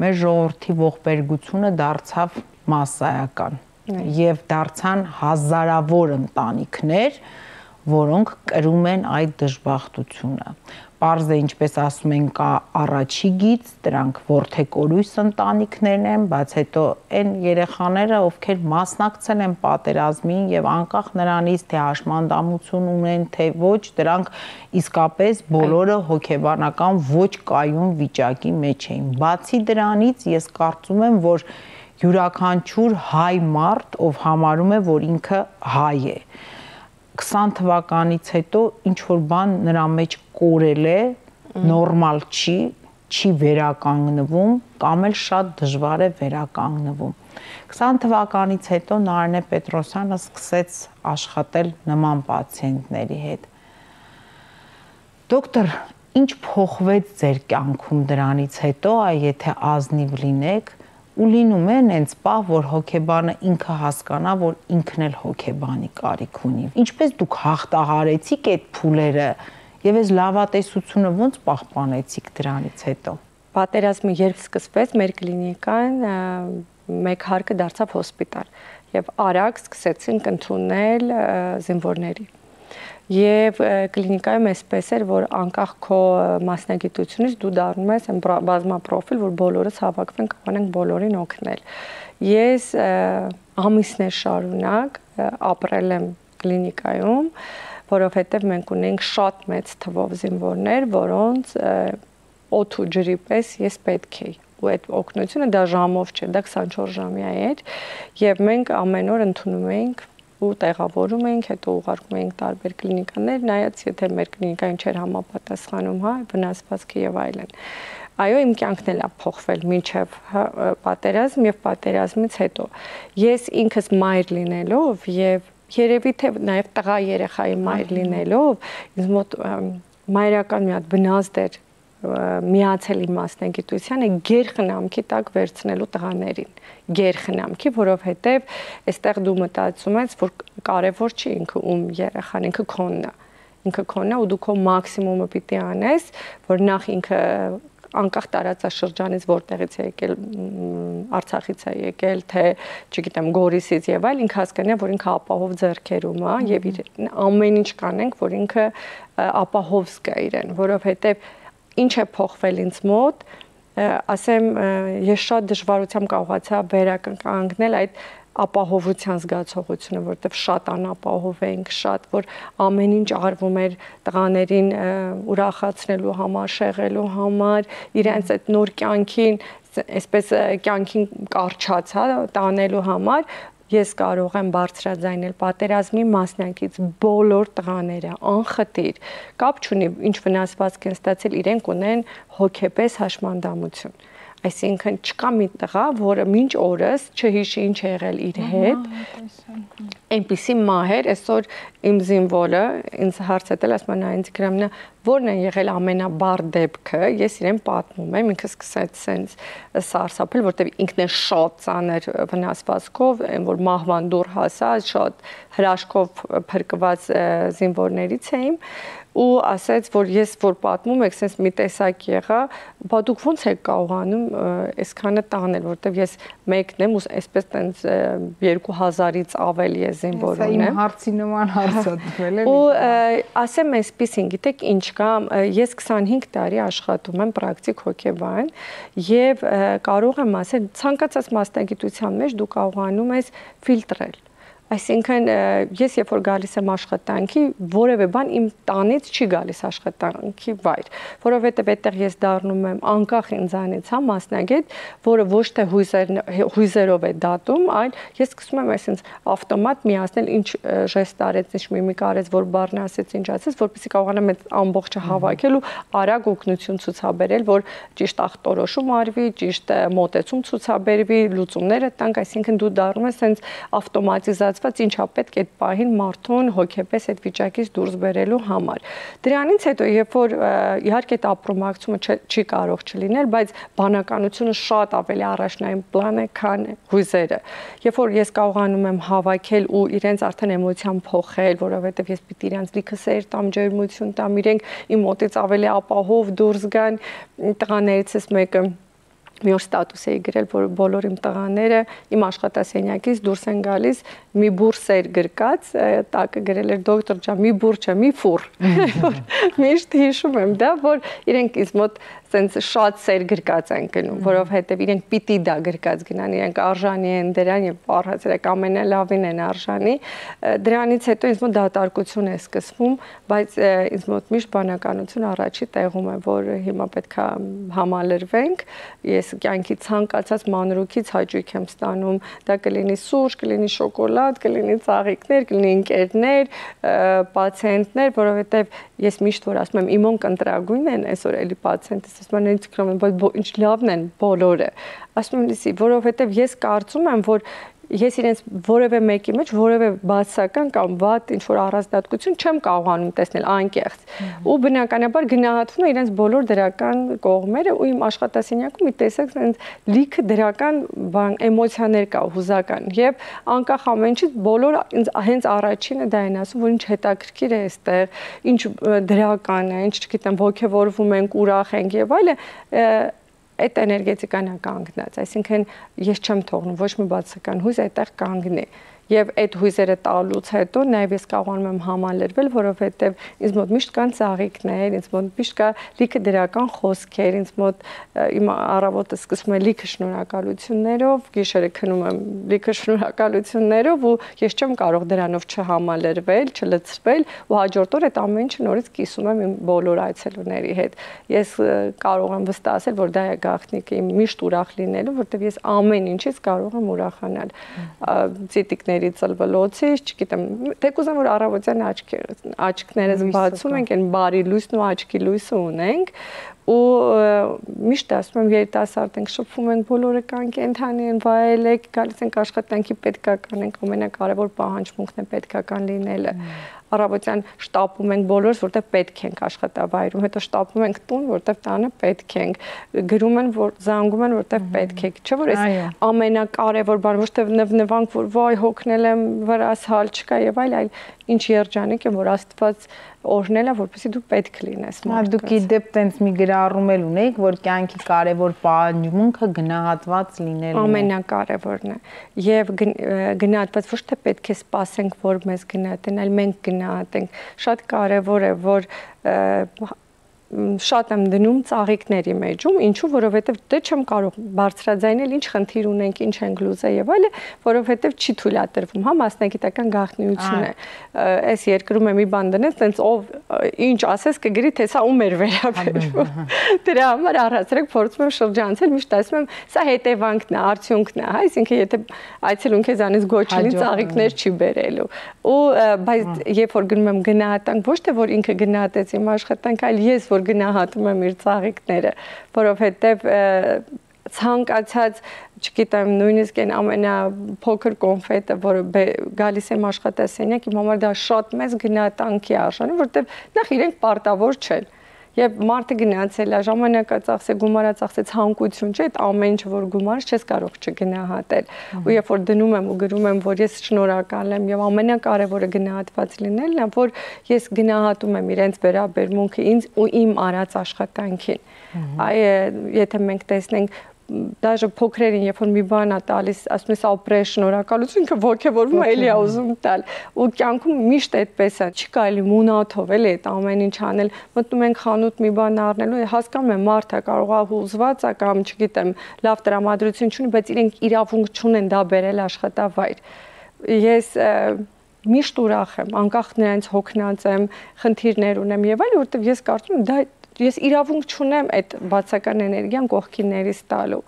մեր ժողովրդի ողբերգությունը դարձավ մասսայական եւ դարձան հազարավոր ընտանիքներ, որոնք կրում են այդ դժբախտությունը։ Պարզ է, ինչպես ասում են, կա առաջի գիծ, դրանք որդեկորույս ընտանիքներն են, բայց հետո այն երեխաները, ովքեր մասնակցել են պատերազմին եւ անկախ նրանից, թե հաշմանդամություն ունեն, թե ոչ, դրանք իսկապես բոլորը հոգեբանական ոչ կայուն վիճակի մեջ էին։ Բացի դրանից, ես կարծում եմ, որ յուրաքանչյուր հայ մարդ, ով համարում է, որ ինքը հայ է, 20 թվականից հետո ինչ որ բան նրա մեջ կորել է, նորմալ չի վերականգնվում կամ էլ շատ դժվար է վերականգնվում։ 20 թվականից հետո Նարինե Պետրոսյանը սկսեց աշխատել նման պացիենտների հետ։ Դոկտոր, ինչ փոխվեց ձեր կյանքում դրանից հետո, եթե ազնիվ լինեք, ու լինում է նենց պահ, որ հոգեբանը ինքը հասկանա, որ ինքն էլ հոգեբանի կարիք ունի։ Ինչպես դուք հաղթահարեցիք այդ փուլերը եւ այս լավատեսությունը ոնց պահպանեցիք դրանից հետո։ Պատերազմը երբ սկսվեց, մեր կլինիկան մեկ հարկը դարձավ հոսպիտալ եւ արագ սկսեցինք ընդունել զինվորների։ Եվ կլինիկայում այսպես էր, որ անկախ քո մասնագիտությունից դու դառնում ես բազմապրոֆիլ, որ բոլորս հավաքվենք, կարողանանք բոլորին օգնել։ Ես ամիսներ շարունակ ապրել եմ կլինիկայում, որովհետև մենք ունենք շատ մեծ թվով զինվորներ, որոնց օդ ու ջրի պես ես պետք էի։ Ու այդ օգնությունը դա ժամով չէ, դա 24 ժամյա էր, եւ մենք ամեն օր ընդունում էինք ու տեղավորում էինք, հետո ուղարկում էինք տարբեր կլինիկաներ, նայած եթե մեր կլինիկային չէր համապատասխանում, հա, վնասվածքը եւ այլն։ Այո, իմ կյանքն էլ է փոխվել մինչև պատերազմ եւ պատերազմից հետո։ Ես ինքս մայր լինելով եւ երևի թե նաեւ տղա երեխայի մայր լինելով, ինձ մոտ մայրական մի հատ բնազդ էր միացել իմ մասնագիտությանը գերխնամքի տակ վերցնելու տղաներին, գերխնամքի, որովհետև այստեղ դու մտածում ես, որ կարևոր չի ինքը ում երեխան, ինքը քոնն է ու դու քո մաքսիմումը պիտի անես, որ նախ ինքը անկախ տարածաշրջանից որտեղից է եկել, Արցախից է եկել, թե չգիտեմ Գորիսից եւ այլ, ինքը հասկանա, որ ինքը ապահով ձեռքերում է եւ ամեն ինչ կանենք, որ ինքը ապահով զգա իրեն, որովհետեւ ինչ է փոխվել ինձ մոտ, ասեմ, ես շատ դժվարությամբ կարողացա վերականգնել այդ ապահովության զգացողությունը, որտեղ շատ անապահով էինք, շատ որ ամեն ինչ արվում էր տղաներին ուրախացնելու համար, շեղելու համար, իրենց այդ նոր կյանքին, այսպես կյանքին կարճած, հա, տանելու համար ես կարող եմ բարձրաձայնել պատերազմի մասնակից բոլոր տղաները անխտիր, կապ չունի ինչ վնասվածք են ստացել, իրենք ունեն հոգեպես հաշմանդամություն։ Այսինքն չկա մի տղա, որը մինչ օրս չհիշի ինչ է եղել իր հետ։ Այնպիսի մահեր, այսօր իմ զինվորը ինձ հարց է տել, ասում է ինձ գրամնա, որն է եղել ամենաբար դեպքը, ես իրեն պատմում եմ, ինքը սկսեց սենց սարսափել, որտեղ ինքն է շատ ծանր վնասվածքով, այն որ մահվան դուռ հասած, շատ հրաշքով փրկված զինվորներից էին ու ասաց, որ ես որ պատմում եք, sense մի տեսակ եղա, բա դուք ո՞նց եք կարողանում այսքանը տանել, որտեղ ես մեկն եմ ու այսպես տենց 2000-ից ավելի է զինվոր ունեմ։ Իմ հարցի նման հարց է տվել է։ Ու ասեմ այսպեսին, գիտեք ինչ կա, ես 25 տարի աշխատում եմ պրակտիկ հոգեբան եւ կարող եմ ասել, ցանկացած մասնագիտության մեջ դու կարողանում ես ֆիլտրել։ Այսինքն ես երբ որ գալիս եմ աշխատանքի, որևէ բան իմ տանից չի գալիս աշխատանքի վայր, որովհետև այդտեղ ես դառնում եմ անկախ ինձանից, հա, մասնագետ, որը ոչ թե հույզերով է դատում, այլ ես սկսում եմ այսպես ավտոմատ միացնել ինչ ժեստ արեց, ինչ միմիկ արեց, որ բառն ասեց, ինչ ասեց, որպեսզի կարողանամ այդ ամբողջը հավաքել ու արագ օգնություն ցուցաբերել, որ ճիշտ ախտորոշում արվի, ճիշտ մոտեցում ցուցաբերվի, լուծումները տանք, այսինքն դու դառնում ես այսպես ավտոմատիզացված ինչա պետք է այդ պահին մարդուն հոգեպես այդ վիճակից դուրս բերելու համար։ Դրանից հետո, երբ որ իհարկե այդ ապրոմակցումը չի կարող չլինել, բայց բանականությունը շատ ավելի առաջնային պլան է, քան հույզերը։ Երբ որ ես կարողանում եմ հավաքել ու իրենց արդեն էմոցիան փոխել, որովհետև ես պիտի իրենց լիքը սեր տամ, ջերմություն տամ, իրենք իմ մոտից ավելի ապահով դուրս գան, տղաներիցս մեկը մի օր ստատուս էի գրել, որ բոլոր իմ տղաները իմ աշխատասենյակից դուրս են գալիս, մի բուր սեր գրկած, տակը գրել էր դոկտոր ջան, մի բուր չէ, մի ֆուր։ Միշտ հիշում եմ դա, որ իրենք ինձ մոտ սենց շատ սեր գրկած են գնում, որովհետև իրենք պիտի դա գրկած գնան, իրենք արժանի են դրան եւ առհասարակ ամենալավին են արժանի։ Դրանից հետո ինձ մոտ դատարկություն է սկսվում, բայց ինձ մոտ միշտ բանականություն առաջի տեղում է, որ հիմա պետքա համալրվենք։ Ես կյանքի ցանկացած մանրուքից հաճույք եմ ստանում, դա կլինի սուրճ, կլինի շոկոլադ, կլինի ծաղիկներ, կլինի ընկերներ, պացիենտներ, որովհետև ես միշտ որ ասում եմ իմոն կընտրագույն են, այսօր էլի պացիենտս ասում են ինձ քրոմ են, բայց ինչ լավն են բոլորը։ Ասում եմ լսի, որովհետև ես կարծում եմ, որ ես իրենց որևէ մեկի մեջ որևէ բացական կամ վատ ինչ որ առանձնահատկություն չեմ կարողանում տեսնել անկեղծ։ Ու բնականաբար գնահատվում է իրենց բոլոր դրական կողմերը ու իմ աշխատասենյակում մի տեսակ այնց լիքը դրական բան էմոցիաներ կա հուզական եւ անկախ ամեն ինչից բոլոր ինձ հենց առաջինը դա են ասում որ ինչ հետաքրքիր է այստեղ, ինչ դրական է, ինչ չգիտեմ ոգևորվում ենք, ուրախ ենք եւ այլն այդ էներգետիկան է կանգնած, այսինքն ես չեմ թողնում ոչ մի բացական հույզ այդտեղ կանգնի եւ այդ հույզերը տալուց հետո նաեւ ես կարողանում եմ համալրվել, որովհետեւ ինձ մոտ միշտ կան ծաղիկներ, ինձ մոտ միշտ կա լիքը դրական խոսքեր, ինձ մոտ իմ առավոտը սկսվում է լիքը շնորհակալություններով, գիշերը քնում եմ լիքը շնորհակալություններով ու ես չեմ կարող դրանով չհամալրվել, չլցրվել ու հաջորդ օր այդ ամեն ինչը նորից կիսում եմ իմ բոլոր այցելուների հետ։ Ես կարող եմ վստահ ասել, որ դա է գաղտնիքը իմ միշտ ուրախ լինելու, որտեղ ես ամեն ինչից կարող եմ ուրախանալ։ Ծիտիկների ծլվլոցից, չգիտեմ, թեկուզ որ առավոտյան աչքներս բացում ենք, այն բարի լույսն ու աչքի լույսը ունենք ու միշտ ասում եմ երիտասարդ ենք, շփվում ենք, բոլորը կան կենթանի են, վայելեք, գալիս ենք աշխատանքի պետքական ենք, ամենակարևոր պահանջմունքն է պետքական լինելը։ Առավոտյան շտապում ենք բոլորս, որտեղ պետք ենք աշխատավայրում, հետո շտապում ենք տուն, որտեղ տանը պետք ենք, գրում են, որ զանգում են, որտեղ պետք եք, չէ՞ որ այս ամենակարևոր բանը, ոչ թե նվնվանք, որ վայ հոգնել եմ, վրաս հալ չկա եւ այլ, ինչ երջանիկ է, որ Աստված օրհնել է, որպեսզի դու պետք լինես մարդկանց։ Դուք իդեպ տենց մի գրառում էլ ունեիք, որ կյանքի կարևոր պահանջմունքը գնահատված լինելն է։ Ամենակարևորն է։ Եվ գնահատված ոչ թե պետք է սպասենք, որ մեզ գնահատեն, այլ մենք գնահատենք։ Շատ կարևոր է, որ շատ եմ դնում ծաղիկների մեջում, ինչու, որովհետև դե չեմ կարող բարձրաձայնել ինչ խնդիր ունենք, ինչ ենք լուծել եւ այլը, որովհետև չի թույլատրվում, հա, մասնագիտական գաղտնիություն է։ Այս երկրում է մի բան դնես, տենց ով ինչ ասես կգրի, թե սա ում էր վերաբերվում։ Դրա համար առհասարակ փորձում եմ շրջանցել, միշտ ասում եմ, սա հետևանքն է, արդյունքն է, հա, այսինքն եթե այցելուն քեզանից գոչ լինի, ծաղիկներ չի բերելու։ Ու բայց երբ որ գնում եմ գնահատանք, ոչ թե որ ինքը գնահատեց իմ աշխատանքը, այլ ես որ գնահատում եմ իր ծաղիկները, որովհետև ցանկացած, չգիտեմ, նույնիսկ այն ամենափոքր կոնֆետը, որը գալիս եմ աշխատասենյակ, իմ համար դա շատ մեծ գնահատանքի արժանի, որովհետև նախ իրենք պարտավոր չեն։ Եվ մարդը գնացել է, ժամանակը ծախսել, գումարը ծախսել, ցանկություն չէ, այդ ամեն ինչ որ գումարս չես կարող չգնահատել։ Ու երբ որ դնում եմ ու գրում եմ, որ ես շնորհակալ եմ եւ ամենակարևորը գնահատված լինելն է, որ ես գնահատում եմ իրենց վերաբերմունքը ինձ ու իմ արած աշխատանքին։ Այ եթե մենք տեսնենք даже փոքրերին, երբ որ մի բան է տալիս, ասում ես ապրես շնորհակալություն, ինքը ողջևորվում է, էլի է ուզում տալ։ Ու կյանքում միշտ այդպես է, չի կարելի մունաթով էլի այդ ամեն ինչ անել։ Մտնում ենք խանութ մի բան առնելու, հասկանում եմ մարդը կարող է հուզված է կամ չգիտեմ, լավ տրամադրություն չունի, բայց իրենք իրավունք չունեն դա բերել աշխատավայր։ Ես միշտ ուրախ եմ, անկախ նրանից հոգնած եմ, խնդիրներ ունեմ եւ այլ, որովհետեւ ես կարծում եմ դա ես իրավունք չունեմ այդ բացական էներգիան կողքիններից տալու։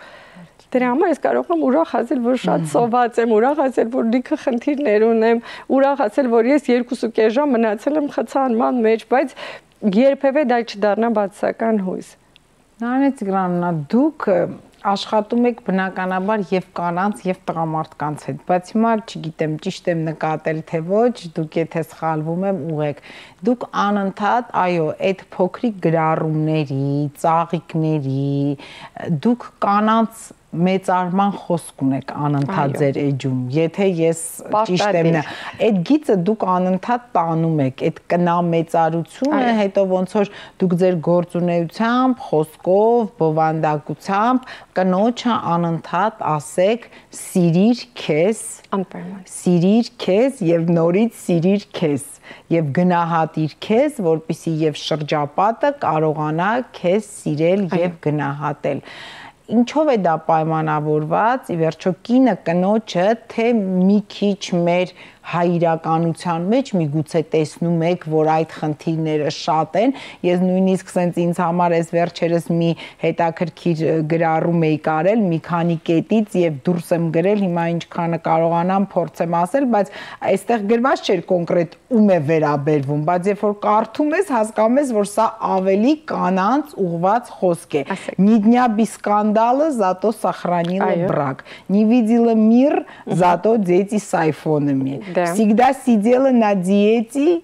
Դրա համար ես կարող եմ ուրախ ասել, որ շատ սոված եմ, ուրախ ասել, որ լիքը խնդիրներ ունեմ, ուրախ ասել, որ ես 2.5 ժամ մնացել եմ խցանման մեջ, բայց երբևէ դա չդառնա բացական հույս։ Նարինե Տիգրանովնա, դուք աշխատում եք բնականաբար եւ կանանց եւ տղամարդկանց հետ, բայց հիմա չգիտեմ, ճիշտ եմ նկատել թե ոչ, դուք եթե սխալվում եմ ուղեք, դուք անընդհատ, այո, այդ փոքրիկ գրառումների, ծաղիկների, դուք կանանց մեծարման խոսք ունեք անընդհատ ձեր էջում, եթե ես ճիշտ եմ, այդ գիծը դուք անընդհատ տանում եք, այդ կնամեծարությունը, հետո ոնց որ դուք ձեր գործունեությամբ, խոսքով, բովանդակությամբ կնոջը անընդհատ ասեք սիրիր քեզ, սիրիր քեզ եւ նորից սիրիր քեզ եւ գնահատիր քեզ, որպեսզի եւ շրջապատը կարողանա քեզ սիրել եւ գնահատել։ Ինչով է դա պայմանավորված, ի վերջո կինը կնոջը թե մի քիչ մեր հայրականության մեջ միգուցե տեսնում եք, որ այդ խնդիրները շատ են, ես նույնիսկ սենց ինձ համար այս վերջերս մի հետաքրքիր գրառում էի կարել, մի քանի կետից եւ դուրս եմ գրել, հիմա ինչքանը կարողանամ փորձեմ ասել, բայց այստեղ գրված չէր կոնկրետ ում է վերաբերվում, բայց երբ որ կարդում ես, հասկանում ես, որ сա ավելի կանանց угված խոսք է։ Ни дня без скандала, зато сохранила брак. Не видела мир, зато дети с айфонами. Всегда сидела на диете,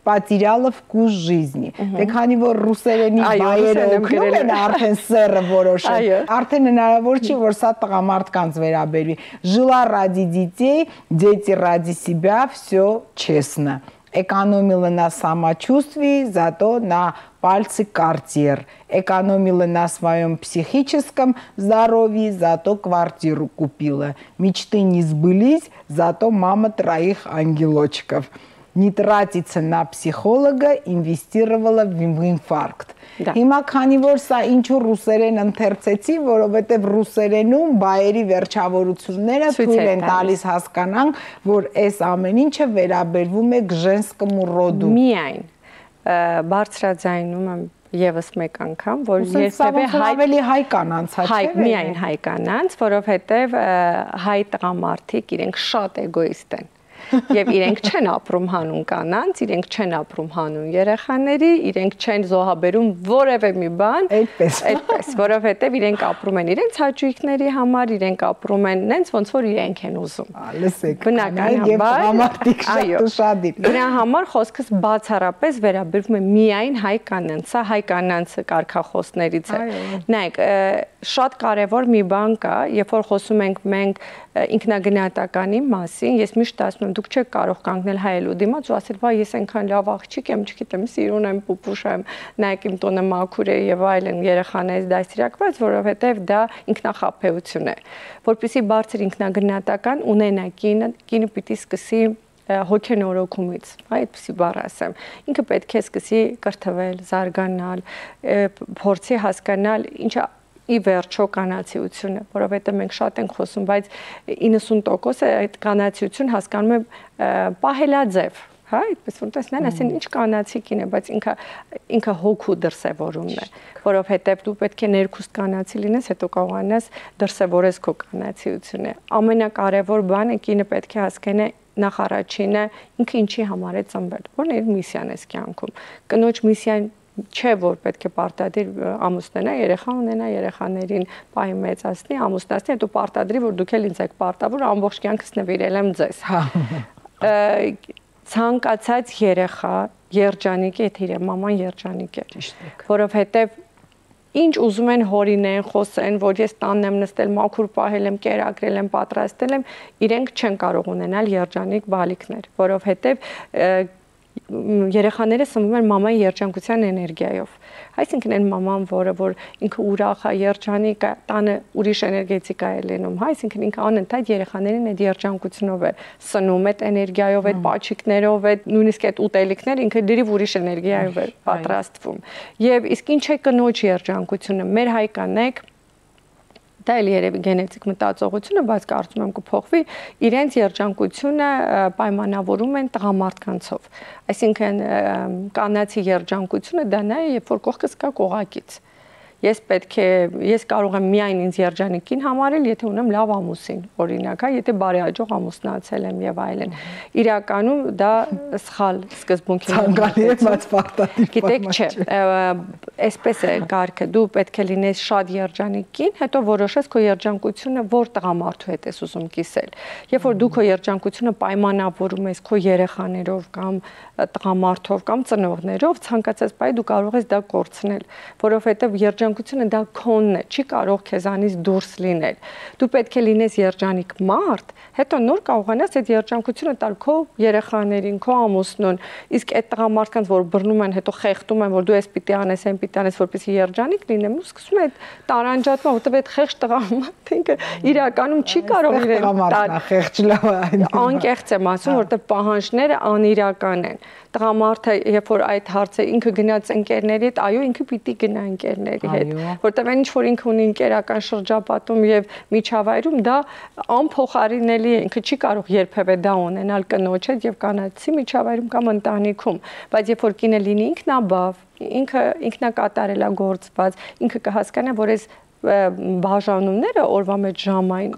потеряла вкус жизни. Դե քանի որ ռուսերենի բայերը օգնում են արդեն սերը որոշել, արդեն հնարավոր չի, որ սա տղամարդկանց վերաբերվի։ Жила ради детей, дети ради себя, все честно. Экономила на самочувствии, зато на пальцы квартир. Экономила на своем психическом здоровье, зато квартиру купила. Мечты не сбылись, зато мама 3 ангелочков. Не тратиться на психолога, инвестировала в инфаркт. Հիմա քանի որ սա ինչու ռուսերեն ընթերցեցի, որովհետև ռուսերենում բայերի վերջավորությունները թույլ են տալիս հասկանանք, որ այս ամեն ինչը վերաբերվում է к женскому роду։ Միայն բարձրաձայնում եմ եւս մեկ անգամ, որ երբևէ ավելի հայ կանանց է, չէ՞։ Միայն հայ կանանց, որովհետև հայ տղամարդիկ իրենք շատ էգոիստ են։ Եվ իրենք չեն ապրում հանուն կանանց, իրենք չեն ապրում հանուն երեխաների, իրենք չեն զոհաբերում որևէ մի բան, այդպես, որովհետև իրենք ապրում են իրենց հաճույքների համար, իրենք ապրում են նենց ոնց որ իրենք են ուզում։ Լսեք, բնականաբար, դրա համար խոսքս բացառապես վերաբերվում է միայն հայ կանանց, սա հայ կանանց կարգախոսներից է։ Նայեք, շատ կարևոր մի բան կա, երբ որ խոսում ենք մենք ինքնագնահատականի մասին, ես միշտ ասում եմ, դուք չեք կարող կանգնել հայելու դիմաց ու ասել, վայ, ես այնքան լավ աղջիկ եմ, չգիտեմ, սիրուն եմ, պուպուշ եմ, նայեք իմ տոնը մաքուր է եւ այլն, երեխաներից դաստիարակված, որովհետեւ դա ինքնախաբեություն է։ Որպեսզի բարձր ինքնագնահատական ունենա կինը պիտի սկսի հոգենորոգումից, այդպեսի բառ ասեմ։ Ինքը պետք է սկսի կրթվել, զարգանալ, փորձի հասկանալ ինչա ի վերջո կանացիությունը, որովհետև մենք շատ ենք խոսում, բայց 90% այդ կանացիություն հասկանում է պահելաձև, հա, այդպես որ տեսնեն, ասեն ինչ կանացի կին է, բայց ինքը հոգու դրսևորումն է, որովհետև դու պետք է ներքուստ կանացի լինես, հետո կարողանաս դրսևորես քո կանացիությունը։ Ամենակարևոր բանը կինը պետք է հասկանա նախ առաջինը ինքը ինչի համար է ծնվել, որն է իր միսիան է կյանքում։ Կնոջ միսիան չէ, որ պետք է պարտադիր ամուսնանա, երեխա ունենա, երեխաներին պահի մեծացնի, ամուսնացնի, հետո պարտադրի, որ դուք էլ ինձ եք պարտավոր, ամբողջ կյանքս նվիրել եմ ձեզ։ Ցանկացած երեխա երջանիկ է, եթե իր մաման երջանիկ է, որովհետև ինչ ուզում են հորինեն, խոսեն, որ ես տանն եմ նստել, մաքուր պահել եմ, կերակրել եմ, պատրաստել եմ, իրենք չեն կարող ունենալ երջանիկ բալիկներ, որովհետև երեխաները սնվում են մամայի երջանկության էներգիայով։ Այսինքն այն մաման, որ ինքը ուրախ է, երջանիկ է, տանը ուրիշ էներգետիկա է լինում, հա, այսինքն ինքը անընդհատ երեխաներին այդ երջանկությունով է սնում, այդ էներգիայով, այդ պաչիկներով, այդ նույնիսկ այդ ուտելիքները ինքը դրիվ ուրիշ էներգիայով է պատրաստվում։ Եվ իսկ ինչ է կնոջ երջանկությունը, մեր հայկանեք դա էլ երևի գենետիկ մտածողությունը, բայց կարծում եմ կփոխվի, իրենց երջանկությունը պայմանավորում են տղամարդկանցով։ Այսինքն կանացի երջանկությունը դա նա է, երբ որ կողքս կա կողակից։ Ես կարող եմ միայն ինձ երջանիկին համարել, եթե ունեմ լավ ամուսին, օրինակ, հա, եթե բարեհաջող ամուսնացել եմ եւ այլն։ Իրականում դա սխալ սկզբունք է։ Ցանկալի է, բայց ֆակտատիվ։ Գիտեք, չէ, այսպես է կարգը, դու պետք է լինես շատ երջանիկին, հետո որոշես քո երջանկությունը որ տղամարդու հետ ես ուզում կիսել։ Երբ որ դու քո երջանկությունը պայմանավորում ես քո երեխաներով կամ տղամարդով կամ ծնողներով, ցանկացած բանի դու կարող ես դա կորցնել, որովհետեւ երջանկությունը դա քոնն է, չի կարող քեզանից դուրս լինել։ Դու պետք է լինես երջանիկ մարդ, հետո նոր կարողանաս այդ երջանկությունը տալ քո երեխաներին, քո ամուսնուն, իսկ այդ տղամարդկանց, որ բռնում են, հետո խեղդում են, որ դու էս պիտի անես, այն պիտի անես, որպեսզի երջանիկ լինեմ, ու սկսում է այդ տարանջատումը, որտեղ այդ խեղճ տղամարդը ինքը իրականում չի կարող իրեն տալ։ Խեղճ լավ է։ Անկեղծ եմ ասում, որտեղ պահանջները անիրական են։ Տղամարդը, երբ որ այդ հարցը ինքը գնաց ընկերների հետ, այո, ինքը պիտի գնա ընկերների հետ, որտեղ այն ինչ որ ինքը ունի ընկերական շրջապատում եւ միջավայրում, դա անփոխարինելի է, ինքը չի կարող երբևէ դա ունենալ կնոջ հետ եւ կանացի միջավայրում կամ ընտանիքում, բայց երբ որ կինը լինի ինքնաբավ, ինքնակատարելագործված, ինքը կհասկանա, որ այս բաժանումները օրվա մեջ ժամային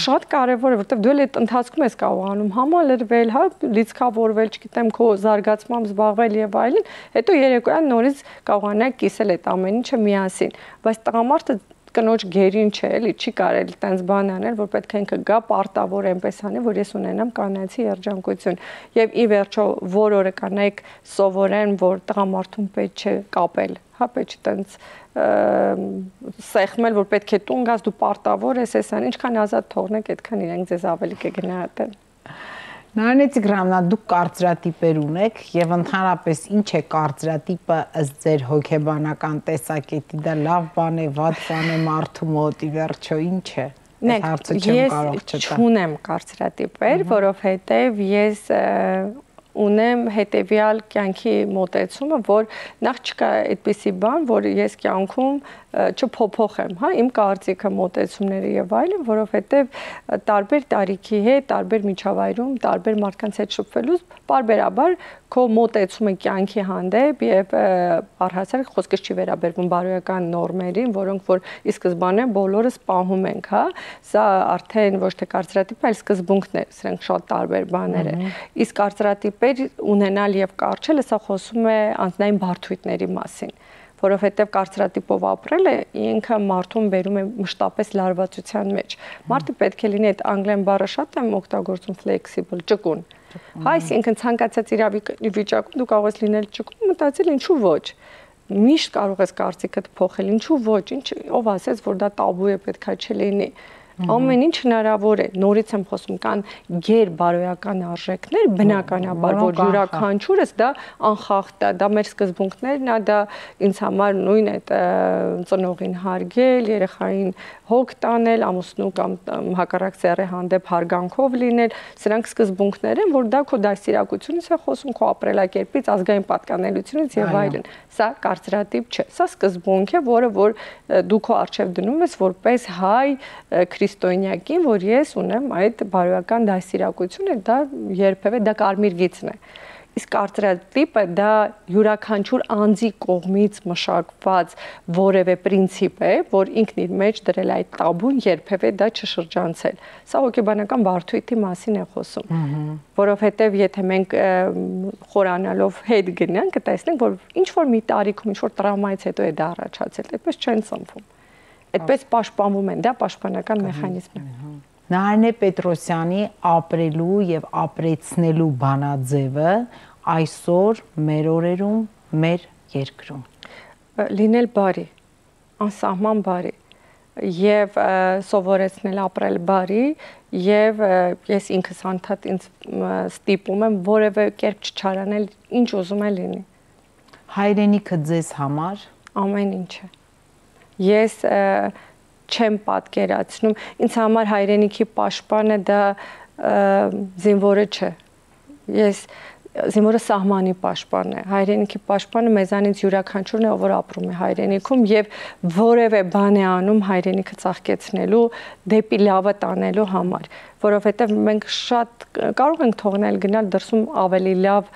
շատ կարևոր է, որովհետև դու էլ այդ ընթացքում ես կարողանում համալրվել, հա, լիցքավորվել, չգիտեմ, քո զարգացմամբ զբաղվել եւ այլն, հետո երեկոյան նորից կարողանալ կիսել այդ ամեն ինչը միասին, բայց տղամարդը կնոջ գերին չէ, էլի չի կարելի տենց բան անել, որ պետք է ինքը գա պարտավոր այնպես անի, որ ես ունենամ կանացի երջանկություն։ Եվ ի վերջո որ օրը կանայք սովորեն, որ տղամարդուն պետք չէ կապել, հա, պետք չէ տենց սեղմել, որ պետք է տուն գաս, դու պարտավոր ես, այսան, ինչքան ազատ թողնեք, այդքան իրենք ձեզ ավելի կգնահատեն։ Նարինե Տիգրановնա, դուք կարծրատիպեր ունեք եւ ընդհանրապես ինչ է կարծրատիպը ըստ ձեր հոգեբանական տեսակետի, դա լավ բան է, վատ բան է մարդու մոտ, ի վերջո ինչ է։ Ես չունեմ կարծրատիպեր, որովհետեւ ես ունեմ հետևյալ կյանքի մոտեցումը, որ նախ չկա այդպիսի բան, որ ես կյանքում չփոփոխեմ, հա, իմ կարծիքը, մոտեցումները եւ այլն, որովհետեւ տարբեր տարիքի հետ, տարբեր միջավայրում, տարբեր մարդկանց հետ շփվելուց բարբերաբար քո մոտեցումը կյանքի հանդեպ եւ առհասարակ խոսքս չի վերաբերվում բարոյական նորմերին, որոնք որ ի սկզբանե բոլորս պահում ենք, հա, սա արդեն ոչ թե կարծրատիպ, այլ սկզբունքներ, սրանք շատ տարբեր բաներ են։ Իսկ կարծրատիպեր ունենալ եւ կարճելը սա խոսում է անձնային բարդույթների մասին, որովհետև կարծրատիպով ապրելը ինքը մարդուն բերում է մշտապես լարվածության մեջ։ Մարդը պետք է լինի այդ անգլերեն բառը շատ եմ օգտագործում flexible, ճկուն։ Այսինքն ցանկացած իրավիճակում դու կարող ես լինել ճկուն, մտածել ինչու ոչ։ Միշտ կարող ես կարծիքդ փոխել, ինչու ոչ, ով ասեց, որ դա տաբու է, պետքա չլինի։ Ամեն ինչ հնարավոր է, նորից եմ խոսում, կան գերբարոյական արժեքներ, բնականաբար, որ յուրաքանչյուրս դա անխախտ է, դա մեր սկզբունքներն է, դա ինձ համար նույն է ծնողին հարգել, երեխային հոգ տանել, ամուսնու կամ հակառակ սեռի հանդեպ հարգանքով լինել, սրանք սկզբունքներ են, որ դա քո դաստիարակությունից է խոսում, քո ապրելակերպից, ազգային պատկանելությունից եւ այլն։ Սա կարծրատիպ չէ, սա սկզբունք է, որը որ դու քո արժեվ դնում ես որպես հայ քրիստոնյակին, որ ես ունեմ այդ բարոյական դաստիարակությունը, դա երբևէ դա կարմիր գիծն է։ Իսկ կարծրատիպը դա յուրաքանչյուր անձի կողմից մշակված որևէ պրինցիպ է, որ ինքն իր մեջ դրել այդ տաբուն երբևէ դա չշրջանցել։ Սա հոգեբանական բարդույթի մասին է խոսում, որովհետև եթե մենք խորանալով հետ գնանք, կտեսնենք, որ ինչ որ մի տարիքում, ինչ որ տրավմայից հետո է դա առաջացել, այդպես չեն ծնվում։ Այդպես պաշտպանվում են, դա պաշտպանական մեխանիզմ է։ Նահարնե Պետրոսյանի ապրելու եւ ապրեցնելու բանաձևը այսօր մեր օրերում, մեր երկրում լինել բարի, անսահման բարի եւ սովորեցնել ապրել բարի եւ ես ինքս անդադ ինձ ստիպում եմ որևէ կերպ չչարանալ, ինչ ուզում է լինի։ Հայրենիքը ձեզ համար ամեն ինչ է։ Ես չեմ պատկերացնում, ինձ համար հայրենիքի պաշտպանը դա զինվորը չէ։ Ես զինվորը սահմանի պաշտպանն է, հայրենիքի պաշտպանը մեզանից յուրաքանչյուրն է, որ ապրում է հայրենիքում եւ որևէ բան է անում հայրենիքը ծաղկեցնելու, դեպի լավը տանելու համար, որովհետեւ մենք շատ կարող ենք թողնել գնալ դրսում ավելի լավ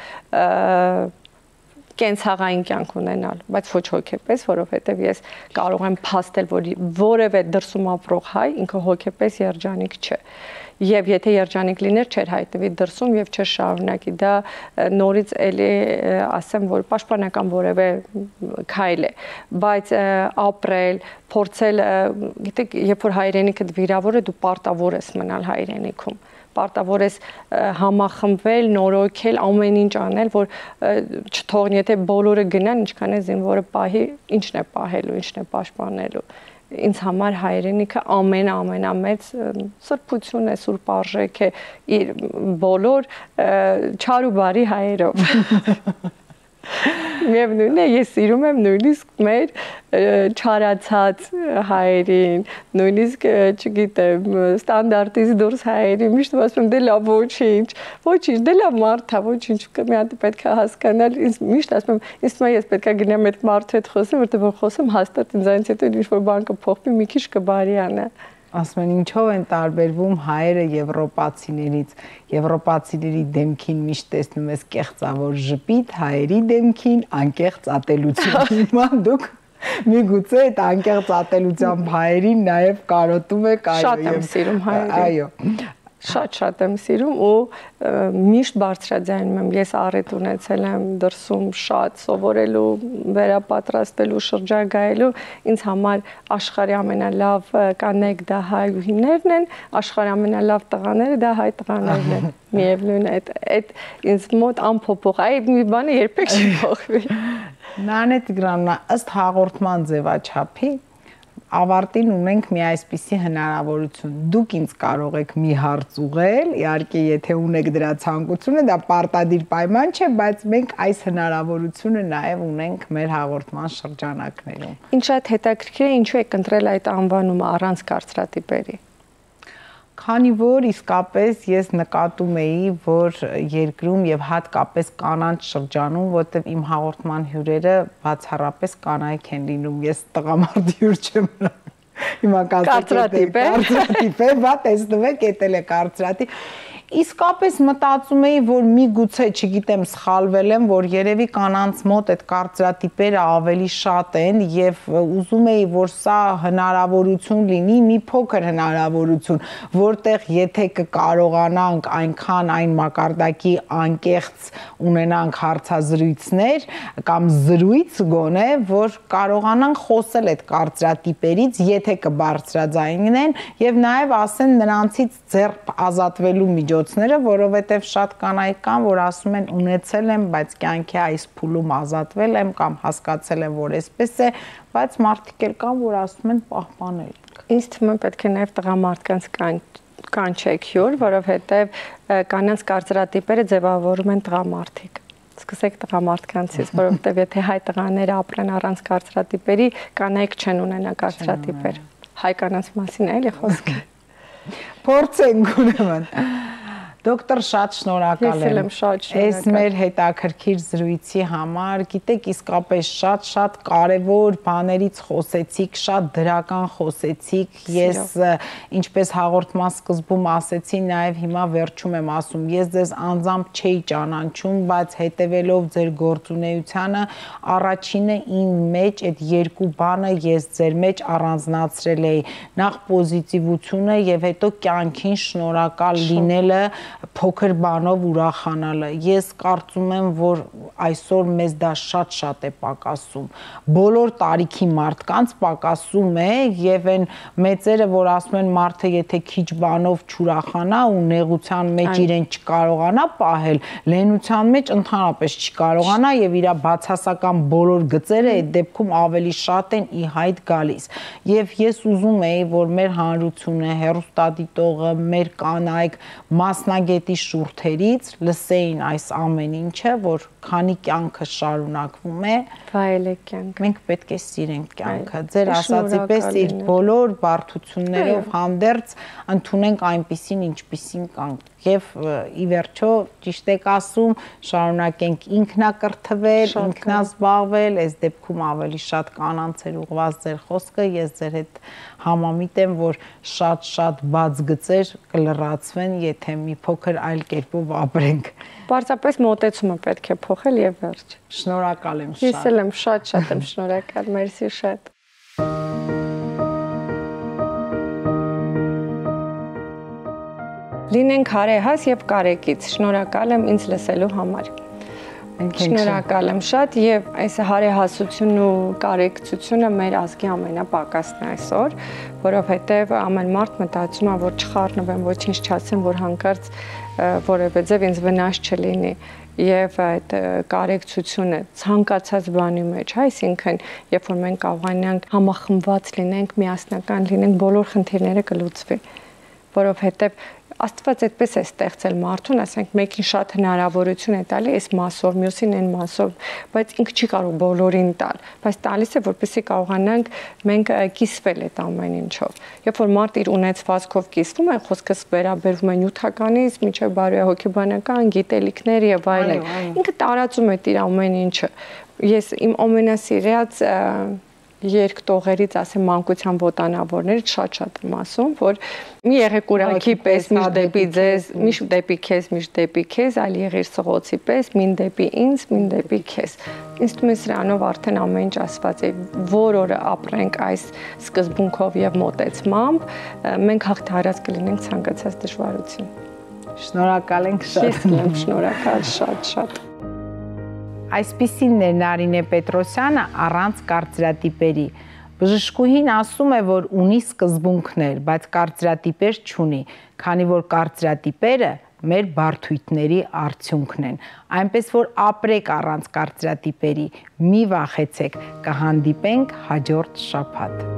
կենցաղային կյանք ունենալ, բայց ոչ հոգեպես, որովհետև ես կարող եմ փաստել, որ որևէ դրսում ապրող հայ ինքը հոգեպես երջանիկ չէ։ Եվ եթե երջանիկ լիներ, չէր հայտնվի դրսում եւ չէր շարունակի դա նորից էլի ասեմ, որ պաշտպանական որևէ քայլ է, բայց ապրել, փորձել, գիտեք, երբ որ հայրենիքդ վիրավոր է, դու պարտավոր ես մնալ հայրենիքում։ Պարտավոր ես համախմբվել, նորոգել, ամեն ինչ անել, որ չթողնի, եթե բոլորը գնան, ինչքան է զինվորը պահի, ինչն է պահելու, ինչն է պաշտպանելու։ Ինձ համար հայրենիքը ամենամեծ սրբություն է, սուրբ արժեք է իր բոլոր չար ու բարի հայերով։ Միևնույն է, ես սիրում եմ նույնիսկ մեր չարացած հայերին, նույնիսկ, չգիտեմ, ստանդարտից դուրս հայերին, միշտ ասում եմ, դե լավ ոչինչ, դե լավ մարդ է, ոչինչ, մի հատ պետք է հասկանալ, ինձ միշտ ասում եմ, ինձ թվում է ես պետք է գնամ այդ մարդու հետ խոսեմ, որտեղ որ խոսեմ հաստատ ինձանից հետո ինչ-որ բան կփոխվի, մի քիչ կբարի անա։ Ասում են ինչով են տարբերվում հայերը եվրոպացիներից։ Եվրոպացիների դեմքին միշտ տեսնում ես կեղծավոր ժպիտ, հայերի դեմքին անկեղծ ատելություն։ Հիմա դուք միգուցե այդ անկեղծ ատելությամբ հայերին նաև կարոտում եք, այո։ Շատ եմ սիրում հայերին։ Այո։ Շատ եմ սիրում ու միշտ բարձրաձայնում եմ, ես առիթ ունեցել եմ դրսում շատ սովորելու, վերապատրաստվելու, շրջագայելու, ինձ համար աշխարհի ամենալավ կանայք դա հայուհիներն են, աշխարհի ամենալավ տղաները դա հայ տղաներն են, միևնույն է, այդ ինձ մոտ անփոփոխ, այդ մի բանը երբեք չի փոխվի։ Նանե Տիգրանովնա, ըստ հաղորդման ձևաչափի ավարտին ունենք մի այսպիսի հնարավորություն։ Դուք ինձ կարող եք մի հարց ուղղել, իհարկե եթե ունեք դրա ցանկությունը, դա պարտադիր պայման չէ, բայց մենք այս հնարավորությունը նաև ունենք մեր հաղորդման շրջանակներում։ Ինչ շատ հետաքրքիր է, ինչու եք ընտրել այդ անվանումը առանց կարծրատիպերի։ Քանի որ իսկապես ես նկատում էի, որ երկրում եւ հատկապես կանանց շրջանում, որտեղ իմ հաղորդման հյուրերը բացառապես կանայք են լինում, ես տղամարդ հյուր չեմ։ Հիմա կարծրատիպ է, բա տեսնում եք, էտել է կարծրատիպ։ Իսկապես մտածում էի, որ միգուցե, չգիտեմ, սխալվել եմ, որ երևի կանանց մոտ այդ կարծրատիպերը ավելի շատ են եւ ուզում էի, որ սա հնարավորություն լինի, մի փոքր հնարավորություն, որտեղ եթե կկարողանանք այնքան այն մակարդակի անկեղծ ունենանք հարցազրույցներ կամ զրույց գոնե, որ կարողանանք խոսել այդ կարծրատիպերից, եթե կբարձրաձայնեն եւ նաեւ ասեն նրանցից ձեռք ազատվելու միջոցները, որովհետև շատ կանայք կան, որ ասում են ունեցել եմ, բայց կյանքի այս փուլում ազատվել եմ կամ հասկացել եմ, որ այսպես է, բայց մարդիկ էլ կան, որ ասում են պահպանել ենք։ Ինձ թվում է պետք է նաև տղամարդկանց կանչեք հյուր, որովհետև կանանց կարծրատիպերը ձևավորում են տղամարդիկ։ Սկսեք տղամարդկանցից, որովհետև եթե հայ տղաները ապրեն առանց կարծրատիպերի, կանայք չեն ունենա կարծրատիպեր։ Հայ կանանց մասին էլի խոսքը։ Փորձենք ուրեմն։ Դոկտոր, շատ շնորհակալ եմ։ Ես եմ շատ շնորհակալ։ Այս մեր հետաքրքիր զրույցի համար, գիտեք, իսկապես շատ կարևոր բաներից խոսեցիք, շատ դրական խոսեցիք։ Ես ինչպես հաղորդման սկզբում ասեցի, նաև հիմա վերջում եմ ասում, ես ձեզ անձամբ չէի ճանաչում, բայց հետևելով ձեր գործունեությանը, առաջինը իմ մեջ այդ երկու բանը ես ձեր մեջ առանձնացրել էի։ Նախ պոզիտիվությունը եւ հետո կյանքին շնորհակալ լինելը, փոքր բանով ուրախանալը։ Ես կարծում եմ, որ այսօր մեզ դա շատ է պակասում։ Բոլոր տարիքի մարդկանց պակասում է եւ այն մեծերը, որ ասում են մարդը եթե քիչ բանով չուրախանա ու նեղության մեջ իրեն չկարողանա պահել, լենության մեջ ընդհանրապես չկարողանա եւ իր բացասական բոլոր գծերը այդ դեպքում ավելի շատ են ի հայտ գալիս։ Եվ ես ուզում էի, որ մեր հանրությունը, հեռուստադիտողը, մեր կանայք մասնագետի շուրթերից լսեին այս ամեն ինչը, որ քանի կյանքը շարունակվում է, վայելեք կյանքը։ Մենք պետք է սիրենք կյանքը։ Ձեր ասածի պես իր բոլոր բարդություններով հանդերձ ընդունենք այնպիսին, ինչպիսին կանք։ Եվ ի վերջո ճիշտ եք ասում, շարունակենք ինքնակրթվել, ինքնազբաղվել, այս դեպքում ավելի շատ կանանց էր ուղղված ձեր խոսքը, ես ձեր հետ համամիտ եմ, որ շատ բաց գծեր կլրացվեն, եթե մի փոքր այլ կերպով ապրենք։ Պարզապես մոտեցումը պետք է փոխել եւ վերջ։ Շնորհակալ եմ շատ։ Ես էլ եմ շատ եմ շնորհակալ, մերսի շատ։ Լինենք հարեհաս եւ կարեկից։ Շնորհակալ եմ ինձ լսելու համար։ Շնորհակալ եմ շատ եւ այս հարեհասությունն ու կարեկցությունը մեր ազգի ամենապակասն է այսօր, որովհետեւ ամեն մարդ մտածում է, որ չխառնվեմ, ոչինչ չասեմ, որ հանկարծ որևէ ձև ինձ վնաս չլինի եւ այդ կարեկցությունը ցանկացած բանի մեջ, այսինքն երբ որ մենք կարողանանք համախմբված լինենք, միասնական լինենք, բոլոր խնդիրները կլուծվի, որովհետեւ Աստված այդպես է ստեղծել մարդուն, ասենք մեկին շատ հնարավորություն է տալի այս մասով, մյուսին այն մասով, բայց ինքը չի կարող բոլորին տալ, բայց տալիս է, որպեսզի կարողանանք մենք կիսվել այդ ամեն ինչով։ Երբ որ մարդ իր ունեցվածքով կիսվում է, խոսքս վերաբերվում է նյութականից, մինչև բարոյահոգեբանական գիտելիքներ եւ այլն, ինքը տարածում է իր ամեն ինչը։ Ես իմ ամենասիրած երկտողերից ասեմ մանկության ոտանավորներից շատ եմ ասում, որ մի եղեք ուրախի պես միշտ դեպի ձեզ, միշտ դեպի քեզ, միշտ դեպի քեզ, այլ եղիր սղոցի պես, մին դեպի ինձ, մին դեպի քեզ։ Ինձ թվում է սրանով արդեն ամեն ինչ ասված է, որ օրը ապրենք այս սկզբունքով եւ մոտեցմամբ, մենք հաղթահարած կլինենք ցանկացած դժվարություն։ Շնորհակալ ենք շատ։ Ես եմ շնորհակալ շատ։ Այսպիսին էր Նարինե Պետրոսյանը առանց կարծրատիպերի։ Բժշկուհին ասում է, որ ունի սկզբունքներ, բայց կարծրատիպեր չունի, քանի որ կարծրատիպերը մեր բարդույթների արդյունքն են։ Այնպես որ ապրեք առանց կարծրատիպերի, մի վախեցեք, կհանդիպենք հաջորդ շաբաթ։